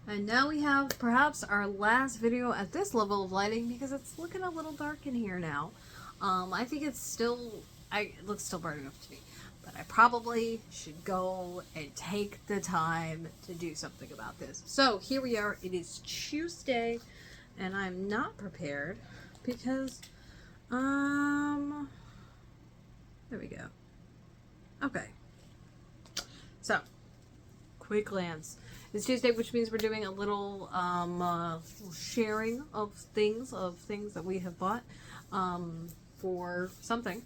And now we have perhaps our last video at this level of lighting because it's looking a little dark in here now. I think it's still, it looks still bright enough to me, but I probably should go and take the time to do something about this. So here we are, it is Tuesday, and I'm not prepared because, there we go. Okay. So, quick glance. It's Tuesday, which means we're doing a little sharing of things that we have bought for something.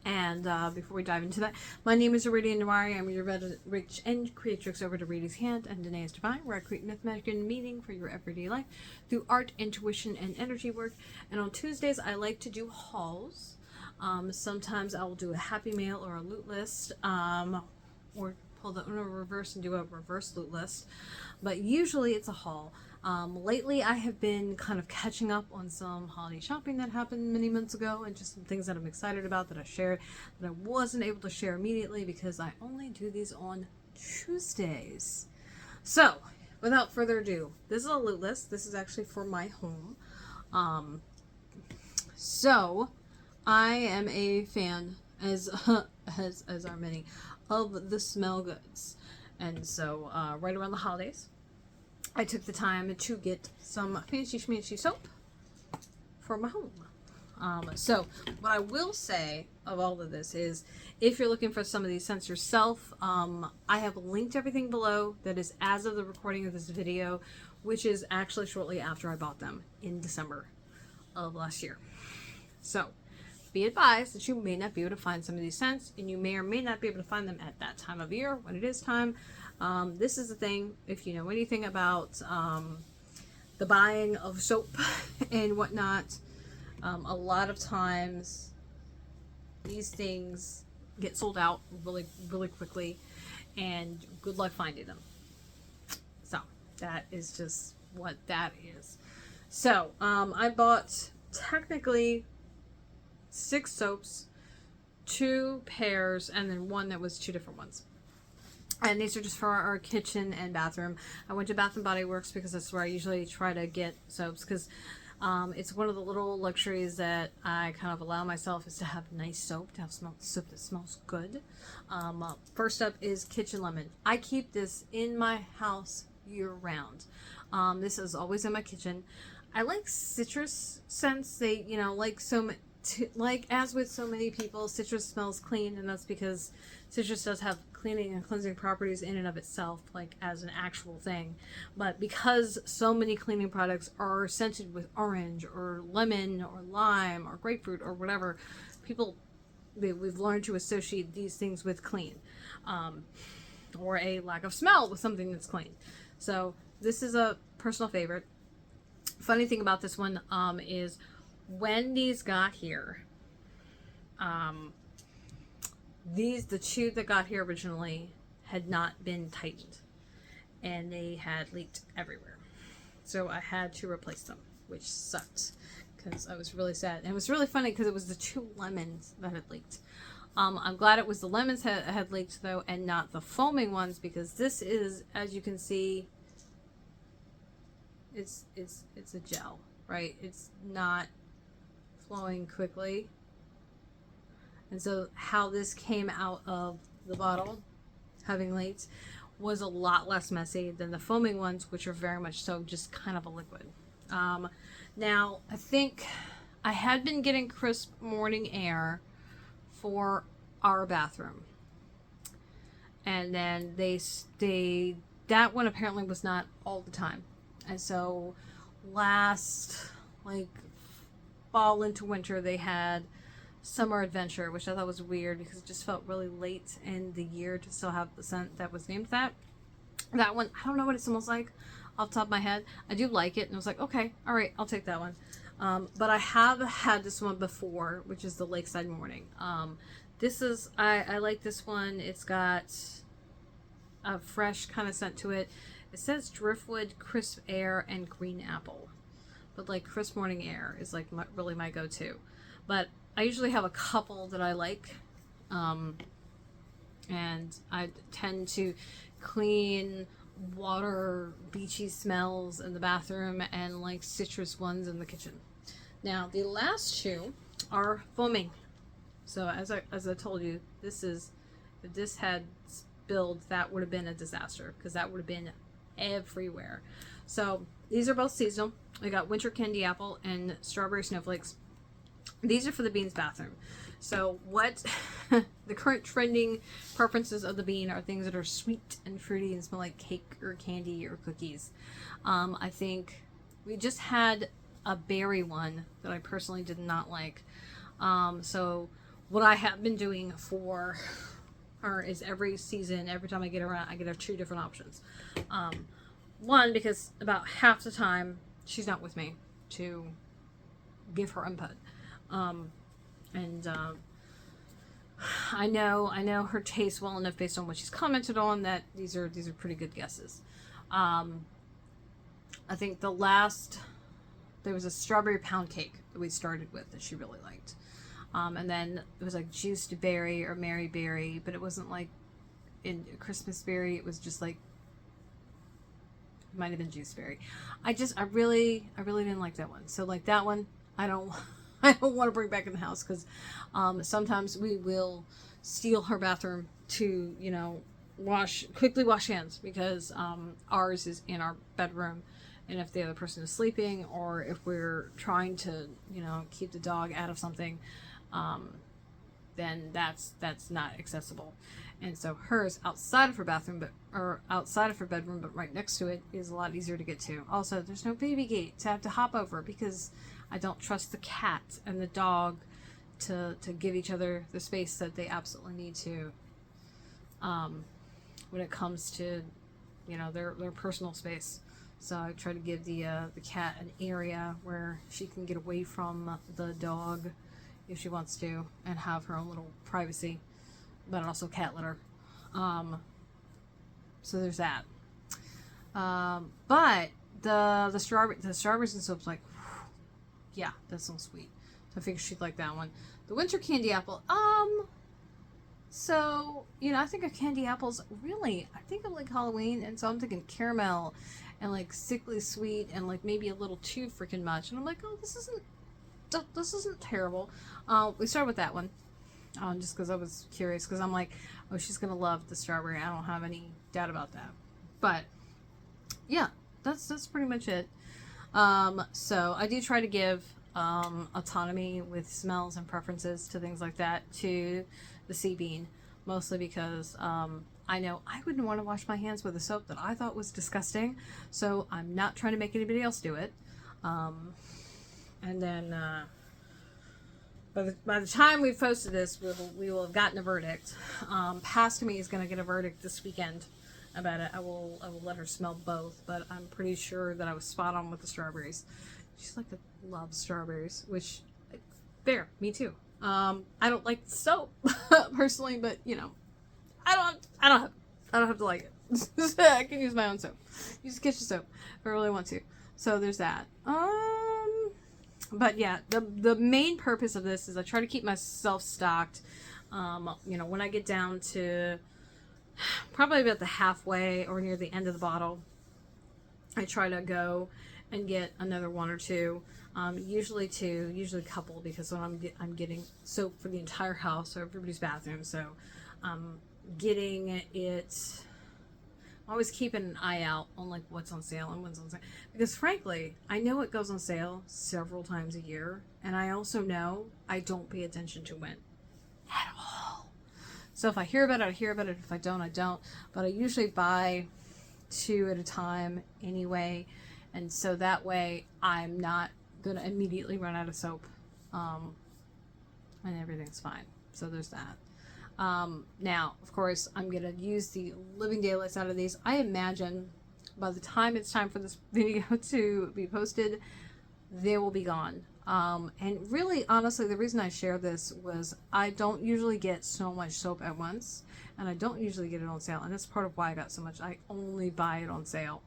And before we dive into that, my name is Aradia and I'm your rich and creatrix over to Radia's Hand and Danae's Divine, where I create myth, magic, and meaning for your everyday life through art, intuition, and energy work. And on Tuesdays, I like to do hauls. Sometimes I will do a happy mail or a loot list, or pull the Uno reverse and do a reverse loot list, but usually it's a haul. Lately I have been kind of catching up on some holiday shopping that happened many months ago, and just some things that I'm excited about that I shared that I wasn't able to share immediately because I only do these on Tuesdays. So without further ado, this is a loot list. This is actually for my home. So I am a fan, as are many, of the smell goods, and so right around the holidays I took the time to get some fancy schmancy soap for my home. So what I will say of all of this is, if you're looking for some of these scents yourself, I have linked everything below that is as of the recording of this video, which is actually shortly after I bought them in December of last year. So be advised that you may not be able to find some of these scents, and you may or may not be able to find them at that time of year when it is time. This is the thing, if you know anything about the buying of soap and whatnot, a lot of times these things get sold out really, really quickly, and good luck finding them. So that is just what that is. So I bought technically 6 soaps, 2 pairs, and then one that was 2 different ones. And these are just for our kitchen and bathroom. I went to Bath & Body Works because that's where I usually try to get soaps, because it's one of the little luxuries that I kind of allow myself, is to have nice soap, to have soap that smells good. First up is Kitchen Lemon. I keep this in my house year round. This is always in my kitchen. I like citrus scents. They, like as with so many people, citrus smells clean, and that's because citrus does have cleaning and cleansing properties in and of itself, like as an actual thing. But because so many cleaning products are scented with orange or lemon or lime or grapefruit or whatever, we've learned to associate these things with clean, or a lack of smell with something that's clean. So this is a personal favorite. Funny thing about this one is, when these got here, the 2 that got here originally had not been tightened, and they had leaked everywhere. So I had to replace them, which sucked because I was really sad. And it was really funny because it was the 2 lemons that had leaked. I'm glad it was the lemons had leaked though, and not the foaming ones, because this is, as you can see, it's a gel, right? It's not flowing quickly, and so how this came out of the bottle, having leaked, was a lot less messy than the foaming ones, which are very much so just kind of a liquid. Now I think I had been getting crisp morning air for our bathroom, and then that one apparently was not all the time, and so last fall into winter they had Summer Adventure, which I thought was weird because it just felt really late in the year to still have the scent that was named that. That one, I don't know what it smells like off the top of my head. I do like it, and I was like, okay, all right, I'll take that one. But I have had this one before, which is the Lakeside Morning. This is, I like this one. It's got a fresh kind of scent to it. It says driftwood, crisp air, and green apple. But like crisp morning air is like really my go-to. But I usually have a couple that I like, and I tend to clean water beachy smells in the bathroom and like citrus ones in the kitchen. Now the last two are foaming. So as I told you, this is, if this had spilled, that would have been a disaster because that would have been everywhere. So these are both seasonal. I got winter candy apple and strawberry snowflakes. These are for the Bean's bathroom. So what the current trending preferences of the Bean are things that are sweet and fruity and smell like cake or candy or cookies. I think we just had a berry one that I personally did not like. So what I have been doing for her is every season, every time I get around, I get her 2 different options. One, because about half the time she's not with me to give her input. I know her taste well enough based on what she's commented on that these are pretty good guesses. I think there was a strawberry pound cake that we started with that she really liked. And then it was like juiced berry or Mary berry, but it wasn't like in Christmas berry. It was just like, it might have been juice berry. I really didn't like that one. So like that one, I don't want to bring back in the house because sometimes we will steal her bathroom to, you know, quickly wash hands because ours is in our bedroom, and if the other person is sleeping or if we're trying to, you know, keep the dog out of something, then that's not accessible. And so hers outside of her bathroom, or outside of her bedroom, but right next to it, is a lot easier to get to. Also, there's no baby gate to have to hop over because I don't trust the cat and the dog to give each other the space that they absolutely need to when it comes to, you know, their personal space. So I try to give the cat an area where she can get away from the dog if she wants to and have her own little privacy, but also cat litter. So there's that. But the strawberries and soap's like, yeah, that sounds sweet. So I figured she'd like that one. The winter candy apple, so, you know, I think of candy apples, really, I think of like Halloween, and so I'm thinking caramel and like sickly sweet and like maybe a little too freaking much. And I'm like, oh, this isn't terrible. We started with that one, just because I was curious, because I'm like, oh, she's gonna love the strawberry. I don't have any doubt about that. But yeah, that's pretty much it. So I do try to give autonomy with smells and preferences to things like that to the CBean, mostly because I know I wouldn't want to wash my hands with a soap that I thought was disgusting, so I'm not trying to make anybody else do it. And then by the time we've posted this, we will have gotten a verdict. Past Me is going to get a verdict this weekend about it. I will let her smell both, but I'm pretty sure that I was spot on with the strawberries. She's like loves strawberries, which fair, me too. I don't like the soap personally, but you know, I don't have to like it. I can use my own soap. Use kitchen soap if I really want to. So there's that. But yeah, the main purpose of this is I try to keep myself stocked. You know, when I get down to probably about the halfway or near the end of the bottle, I try to go and get another 1 or 2, usually 2, usually a couple, because when I'm getting soap for the entire house or everybody's bathroom, so getting it. I'm always keeping an eye out on like what's on sale and what's on sale, because frankly, I know it goes on sale several times a year, and I also know I don't pay attention to when at all. So if I hear about it, I hear about it. If I don't, I don't. But I usually buy 2 at a time anyway, and so that way I'm not gonna immediately run out of soap, and everything's fine. So there's that. Now, of course, I'm going to use the living daylights out of these. I imagine by the time it's time for this video to be posted, they will be gone. And really, honestly, the reason I share this was I don't usually get so much soap at once, and I don't usually get it on sale, and that's part of why I got so much. I only buy it on sale.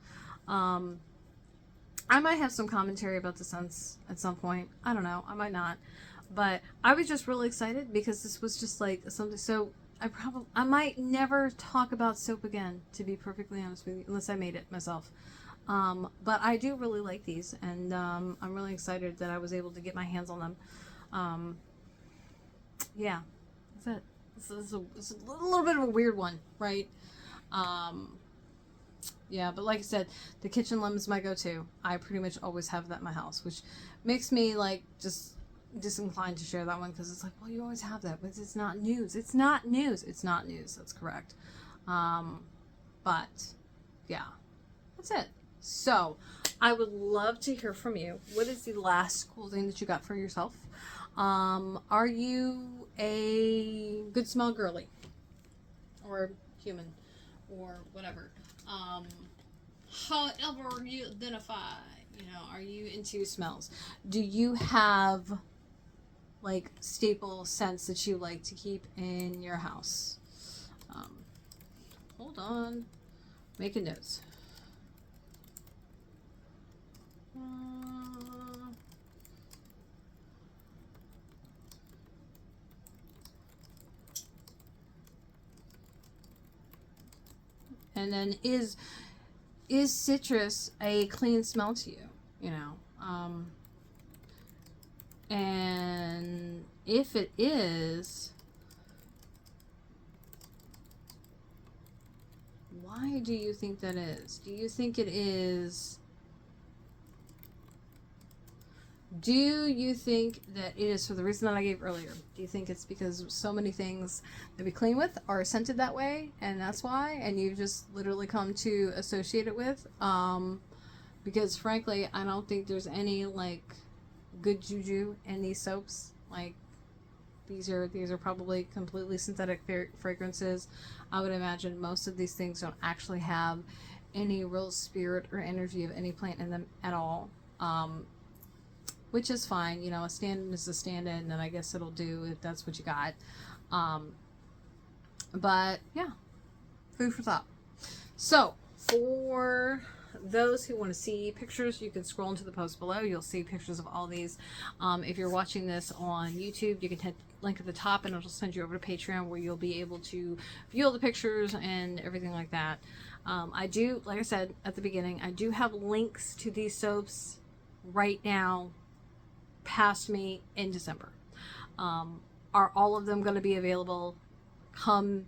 I might have some commentary about the scents at some point. I don't know. I might not. But I was just really excited because this was just like something. So I might never talk about soap again, to be perfectly honest with you, unless I made it myself. But I do really like these, and I'm really excited that I was able to get my hands on them. Yeah, that's it. It's a little bit of a weird one, right? Yeah, but like I said, the kitchen lemon's my go-to. I pretty much always have that in my house, which makes me like just disinclined to share that one because it's like, well, you always have that, but it's not news. It's not news. It's not news. That's correct. But yeah, that's it. So I would love to hear from you. What is the last cool thing that you got for yourself? Are you a good smell girly or human or whatever? However you identify, are you into smells? Do you have like staple scents that you like to keep in your house? Hold on, making notes. And then is citrus a clean smell to you? And if it is, why do you think that is? Do you think it is? Do you think that it is for the reason that I gave earlier? Do you think it's because so many things that we clean with are scented that way, and that's why, and you've just literally come to associate it with? Because frankly, I don't think there's any like good juju in these soaps. Like these are probably completely synthetic fragrances. I would imagine most of these things don't actually have any real spirit or energy of any plant in them at all. Which is fine, a stand-in is a stand-in, and I guess it'll do if that's what you got. But yeah, food for thought. So for those who want to see pictures, you can scroll into the post below. You'll see pictures of all these. If you're watching this on YouTube, you can hit link at the top and it'll send you over to Patreon where you'll be able to view all the pictures and everything like that. I do, like I said at the beginning, I do have links to these soaps right now past me in December. Are all of them going to be available come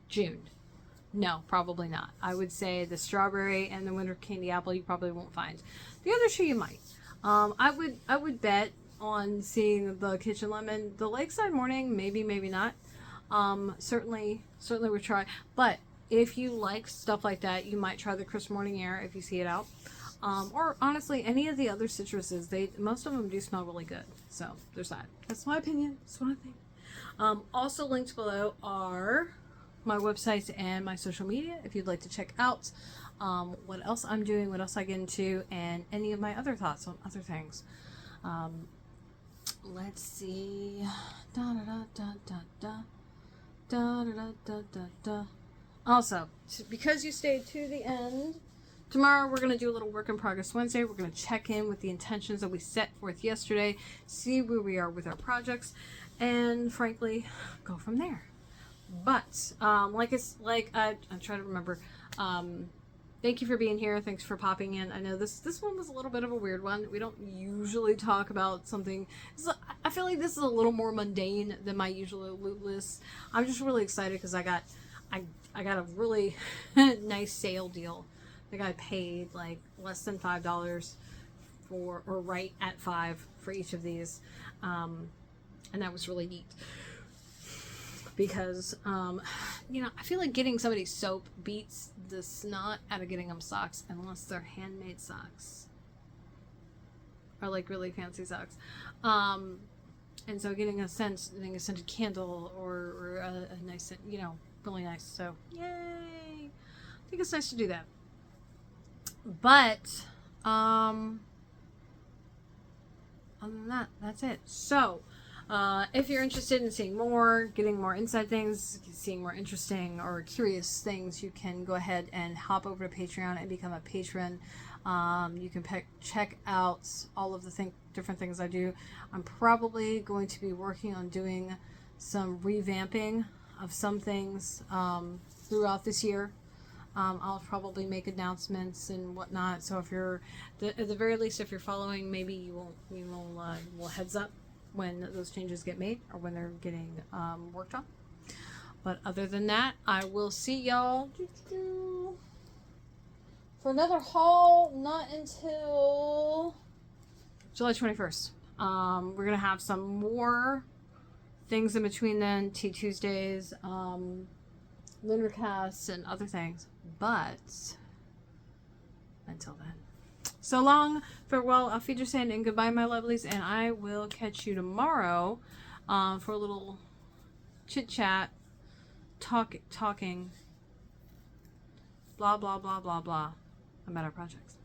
June? No, probably not. I would say the strawberry and the winter candy apple you probably won't find. The other two you might. I would bet on seeing the kitchen lemon. The Lakeside Morning, maybe not. Certainly would try. But if you like stuff like that, you might try the crisp morning air if you see it out. Or honestly, any of the other citruses, most of them do smell really good. So there's that. That's my opinion. That's what I think. Also linked below are my websites and my social media if you'd like to check out what else I'm doing, what else I get into, and any of my other thoughts on other things. Let's see. Also, because you stayed to the end, tomorrow we're going to do a little work in progress Wednesday. We're going to check in with the intentions that we set forth yesterday, see where we are with our projects, and frankly, go from there. But I'm trying to remember. Thank you for being here. Thanks for popping in. I know this one was a little bit of a weird one. We don't usually talk about something. I feel like this is a little more mundane than my usual loot list. I'm just really excited because I got a really nice sale deal. I think I paid like less than $5 or right at $5 for each of these, and that was really neat. Because, I feel like getting somebody soap beats the snot out of getting them socks, unless they're handmade socks. Or like really fancy socks. And so getting a scented candle or a nice scent, really nice. So, yay! I think it's nice to do that. But, other than that, that's it. So, if you're interested in seeing more, getting more inside things, seeing more interesting or curious things, you can go ahead and hop over to Patreon and become a patron. You can check out all of the different things I do. I'm probably going to be working on doing some revamping of some things throughout this year. I'll probably make announcements and whatnot. So if you're, at the very least, if you're following, maybe you will heads up when those changes get made or when they're getting worked on. But other than that, I will see y'all for another haul. Not until July 21st. We're gonna have some more things in between then, Tea Tuesdays, Lunar Casts, and other things. But until then, so long, farewell, auf Wiedersehen, and goodbye, my lovelies. And I will catch you tomorrow for a little chit chat, talking, blah blah blah blah blah about our projects.